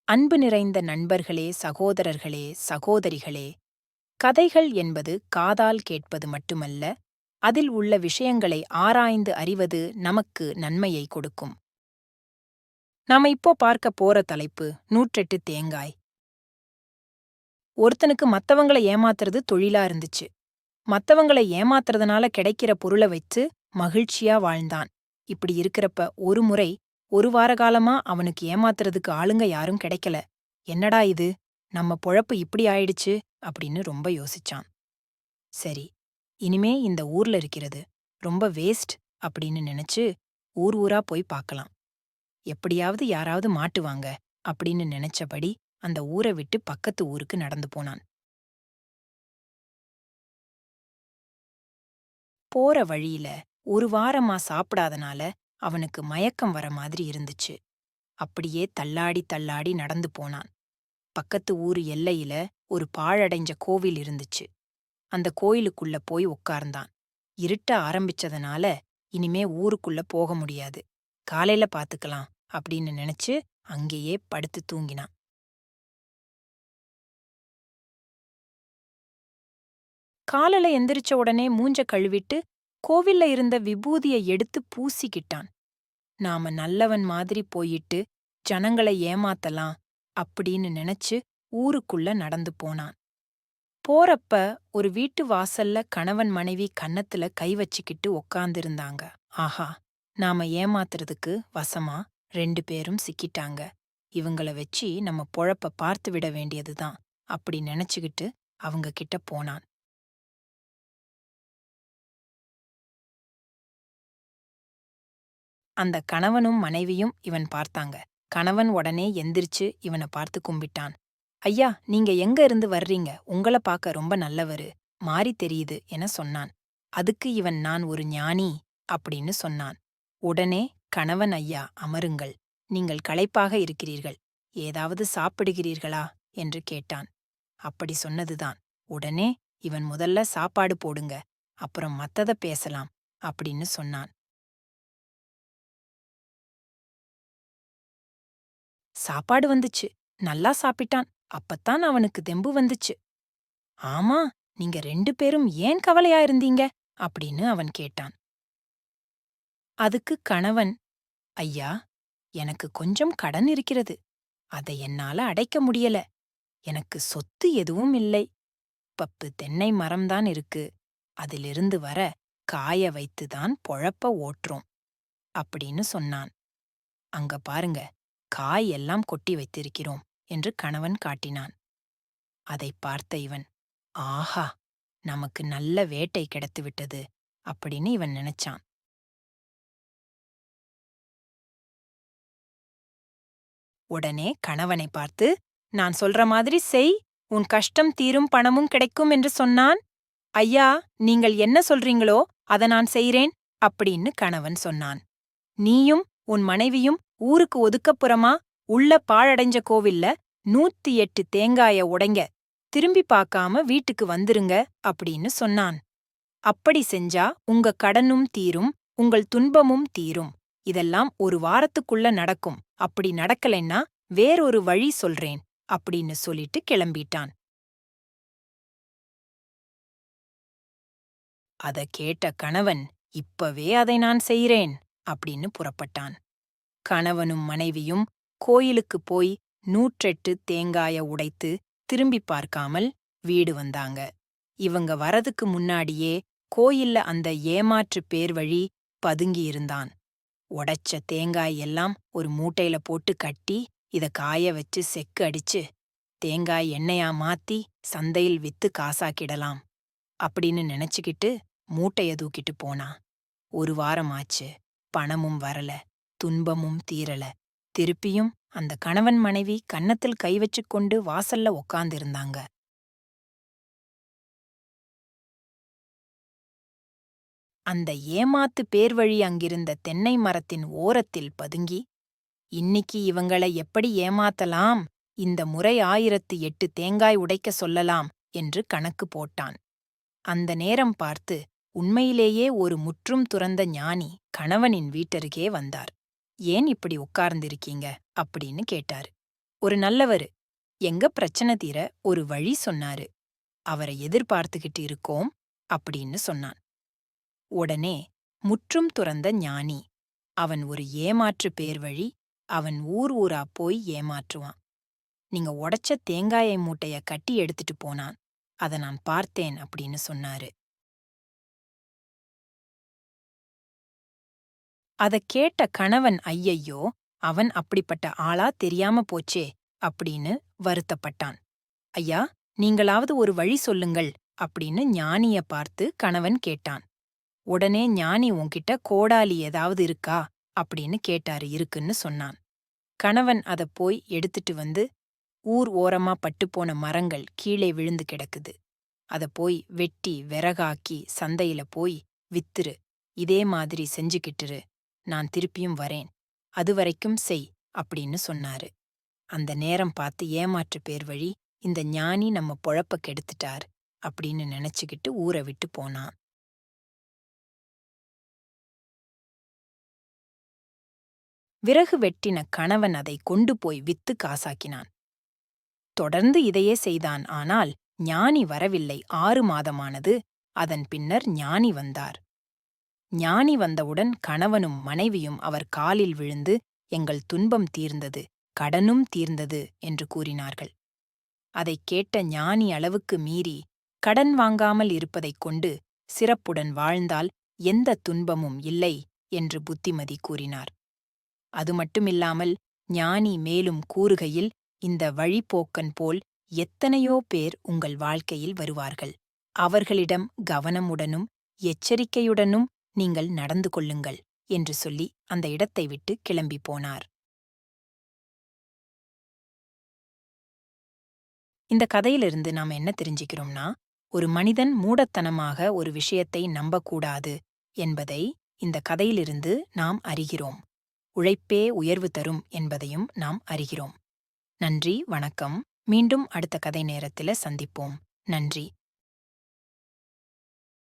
அன்பு நிறைந்த நண்பர்களே, சகோதரர்களே, சகோதரிகளே, கதைகள் என்பது காதால் கேட்பது மட்டுமல்ல, அதில் உள்ள விஷயங்களை ஆராய்ந்து அறிவது நமக்கு நன்மையை கொடுக்கும். நாம இப்போ பார்க்க போற தலைப்பு 108 தேங்காய். ஒருத்தனுக்கு மத்தவங்கள ஏமாத்துறது தொழிலா இருந்துச்சு. மத்தவங்கள ஏமாத்துறதுனால கிடைக்கிற பொருள வச்சு மகிழ்ச்சியா வாழ்ந்தான். இப்படி இருக்கிறப்ப ஒரு முறை, ஒரு வார காலமா அவனுக்கு ஏமாத்துறதுக்கு ஆளுங்க யாரும் கிடைக்கல. என்னடா இது, நம்ம பொழப்பு இப்படி ஆயிடுச்சு அப்படின்னு ரொம்ப யோசிச்சான். சரி, இனிமே இந்த ஊர்ல இருக்கிறது ரொம்ப வேஸ்ட் அப்படின்னு நினைச்சு ஊர் ஊரா போய் பார்க்கலாம். எப்படியாவது யாராவது மாட்டுவாங்க அப்படின்னு நினைச்சபடி அந்த ஊரை விட்டு பக்கத்து ஊருக்கு நடந்து போனான். போற வழியில ஒரு வாரமா சாப்பிடாதனால அவனுக்கு மயக்கம் வர மாதிரி இருந்துச்சு. அப்படியே தள்ளாடி தள்ளாடி நடந்து போனான். பக்கத்து ஊரு எல்லையில ஒரு பாழடைஞ்ச கோவில் இருந்துச்சு. அந்த கோயிலுக்குள்ள போய் உட்கார்ந்தான். இருட்ட ஆரம்பிச்சதனால இனிமே ஊருக்குள்ள போக முடியாது. காலையில பாத்துக்கலாம் அப்படின்னு நினைச்சு அங்கேயே படுத்து தூங்கினான். காலையில எந்திரிச்ச உடனே மூஞ்ச கழுவிட்டு கோவில்ல இருந்த விபூதிய எடுத்து பூசிக்கிட்டான். நாம நல்லவன் மாதிரி போயிட்டு ஜனங்களை ஏமாத்தலாம் அப்படின்னு நினைச்சு ஊருக்குள்ள நடந்து போனான். போறப்ப ஒரு வீட்டு வாசல்ல கணவன் மனைவி கன்னத்துல கை வச்சுக்கிட்டு உக்காந்திருந்தாங்க. ஆஹா, நாம ஏமாத்துறதுக்கு வசமா 2 பேரும் சிக்கிட்டாங்க. இவங்கள வச்சு நம்ம பொழப்ப பார்த்து விட வேண்டியதுதான் அப்படி நினைச்சுக்கிட்டு அவங்க கிட்ட போனான். அந்த கணவனும் மனைவியும் இவன் பார்த்தாங்க. கணவன் உடனே எந்திரிச்சு இவனை பார்த்து கும்பிட்டான். ஐயா, நீங்க எங்க இருந்து வர்றீங்க? உங்கள பார்க்க ரொம்ப நல்லவரு, மாறி தெரியுது என சொன்னான். அதுக்கு இவன் நான் ஒரு ஞானி அப்படின்னு சொன்னான். உடனே கணவன் ஐயா அமருங்கள், நீங்கள் களைப்பாக இருக்கிறீர்கள், ஏதாவது சாப்பிடுகிறீர்களா என்று கேட்டான். அப்படி சொன்னதுதான். உடனே இவன் முதல்ல சாப்பாடு போடுங்க, அப்புறம் மத்தத பேசலாம் அப்படின்னு சொன்னான். சாப்பாடு வந்துச்சு. நல்லா சாப்பிட்டான். அப்பத்தான் அவனுக்கு தெம்பு வந்துச்சு. ஆமா, நீங்க 2 பேரும் ஏன் கவலையா இருந்தீங்க அப்படின்னு அவன் கேட்டான். அதுக்கு கணவன், ஐயா, எனக்கு கொஞ்சம் கடன் இருக்கிறது. அதை என்னால அடைக்க முடியல. எனக்கு சொத்து எதுவும் இல்லை. 10 தென்னை மரம்தான் இருக்கு. அதிலிருந்து வர காய வைத்துதான் பொழப்ப ஓட்டுறோம் அப்படின்னு சொன்னான். அங்க பாருங்க, காய் எல்லாம் கொட்டி வைத்திருக்கிறோம் என்று கணவன் காட்டினான். அதைப் பார்த்த இவன், ஆஹா, நமக்கு நல்ல வேட்டை கிடைத்துவிட்டது அப்படின்னு இவன் நினைச்சான். உடனே கணவனை பார்த்து, நான் சொல்ற மாதிரி செய், உன் கஷ்டம் தீரும், பணமும் கிடைக்கும் என்று சொன்னான். ஐயா, நீங்கள் என்ன சொல்றீங்களோ அத நான் செய்றேன் அப்படின்னு கணவன் சொன்னான். நீயும் உன் மனைவியும் ஊருக்கு ஒதுக்கப்புறமா உள்ள பாழடைஞ்ச கோவில்ல 108 தேங்காய உடைங்க, திரும்பி பார்க்காம வீட்டுக்கு வந்துருங்க அப்படின்னு சொன்னான். அப்படி செஞ்சா உங்க கடனும் தீரும், உங்கள் துன்பமும் தீரும். இதெல்லாம் ஒரு வாரத்துக்குள்ள நடக்கும். அப்படி நடக்கலைன்னா வேறொரு வழி சொல்றேன் அப்படின்னு சொல்லிட்டு கிளம்பிட்டான். அத கேட்ட கணவன், இப்பவே அதை நான் செய்றேன் அப்படின்னு புறப்பட்டான். கணவனும் மனைவியும் கோயிலுக்கு போய் 108 தேங்காய உடைத்து திரும்பி பார்க்காமல் வீடு வந்தாங்க. இவங்க வரதுக்கு முன்னாடியே கோயில்ல அந்த ஏமாற்று பேர் வழி பதுங்கியிருந்தான். உடைச்ச தேங்காய் எல்லாம் ஒரு மூட்டையில போட்டு கட்டி இத காய வச்சு செக்கு அடிச்சு தேங்காய் எண்ணெயா மாத்தி சந்தையில் வித்து காசாக்கிடலாம் அப்படின்னு நினைச்சுக்கிட்டு மூட்டைய தூக்கிட்டு போனான். ஒரு வாரம் ஆச்சு. பணமும் வரல, துன்பமும் தீரல. திருப்பியும் அந்த கணவன் மனைவி கன்னத்தில் கை வச்சுக் கொண்டு வாசல்ல உக்காந்திருந்தாங்க. அந்த ஏமாத்து பேர்வழி அங்கிருந்த தென்னை மரத்தின் ஓரத்தில் பதுங்கி, இன்னிக்கு இவங்கள எப்படி ஏமாத்தலாம், இந்த முறை 1008 தேங்காய் உடைக்க சொல்லலாம் என்று கணக்கு போட்டான். அந்த நேரம் பார்த்து உண்மையிலேயே ஒரு முற்றும் துறந்த ஞானி கணவனின் வீட்டருகே வந்தார். ஏன் இப்படி உட்கார்ந்திருக்கீங்க அப்படின்னு கேட்டாரு. ஒரு நல்லவரு எங்க பிரச்சனை தீர ஒரு வழி சொன்னாரு. அவரை எதிர்பார்த்துக்கிட்டு இருக்கோம் அப்படின்னு சொன்னான். உடனே முற்றும் துறந்த ஞானி, அவன் ஒரு ஏமாற்று பேர் வழி, அவன் ஊர் ஊரா போய் ஏமாற்றுவான். நீங்க உடைச்ச தேங்காயை மூட்டைய கட்டி எடுத்துட்டு போனான். அத நான் பார்த்தேன் அப்படின்னு சொன்னாரு. அதக் கேட்ட கணவன் ஐயையோ, அவன் அப்படிப்பட்ட ஆளா தெரியாம போச்சே அப்படின்னு வருத்தப்பட்டான். ஐயா, நீங்களாவது ஒரு வழி சொல்லுங்கள் அப்படின்னு ஞானிய பார்த்து கணவன் கேட்டான். உடனே ஞானி உன்கிட்ட கோடாலி ஏதாவது இருக்கா அப்படின்னு கேட்டாரு. இருக்குன்னு சொன்னான். கணவன் அதப் போய் எடுத்துட்டு வந்து, ஊர் ஓரமா பட்டுப்போன மரங்கள் கீழே விழுந்து கிடக்குது. அதப் போய் வெட்டி விறகாக்கி சந்தையில போய் வித்துரு. இதே மாதிரி செஞ்சுக்கிட்டுரு. நான் திருப்பியும் வரேன். அதுவரைக்கும் செய் அப்படின்னு சொன்னாரு. அந்த நேரம் பார்த்து ஏமாற்று பேர் வழி, இந்த ஞானி நம்ம பொழப்ப கெடுத்துட்டார் அப்படின்னு நினைச்சுக்கிட்டு ஊரை விட்டு போனான். விறகு வெட்டின கணவன் அதை கொண்டு போய் வித்து காசாக்கினான். தொடர்ந்து இதையே செய்தான். ஆனால் ஞானி வரவில்லை. 6 மாதமானது. அதன் பின்னர் ஞானி வந்தார். ஞானி வந்தவுடன் கணவனும் மனைவியும் அவர் காலில் விழுந்து, எங்கள் துன்பம் தீர்ந்தது, கடனும் தீர்ந்தது என்று கூறினார்கள். அதைக் கேட்ட ஞானி அளவுக்கு மீறி, கடன் வாங்காமல் இருப்பதைக் கொண்டு சிறப்புடன் வாழ்ந்தால் எந்த துன்பமும் இல்லை என்று புத்திமதி கூறினார். அது மட்டுமில்லாமல் ஞானி மேலும் கூறுகையில், இந்த வழிப்போக்கன் போல் எத்தனையோ பேர் உங்கள் வாழ்க்கையில் வருவார்கள். அவர்களிடம் கவனமுடனும் எச்சரிக்கையுடனும் நீங்கள் நடந்து கொள்ளுங்கள் என்று சொல்லி அந்த இடத்தை விட்டு கிளம்பி போனார். இந்த கதையிலிருந்து நாம என்ன தெரிஞ்சுக்கிறோம்னா, ஒரு மனிதன் மூடத்தனமாக ஒரு விஷயத்தை நம்பக்கூடாது என்பதை இந்த கதையிலிருந்து நாம் அறிகிறோம். உழைப்பே உயர்வு தரும் என்பதையும் நாம் அறிகிறோம். நன்றி, வணக்கம். மீண்டும் அடுத்த கதை நேரத்தில சந்திப்போம். நன்றி.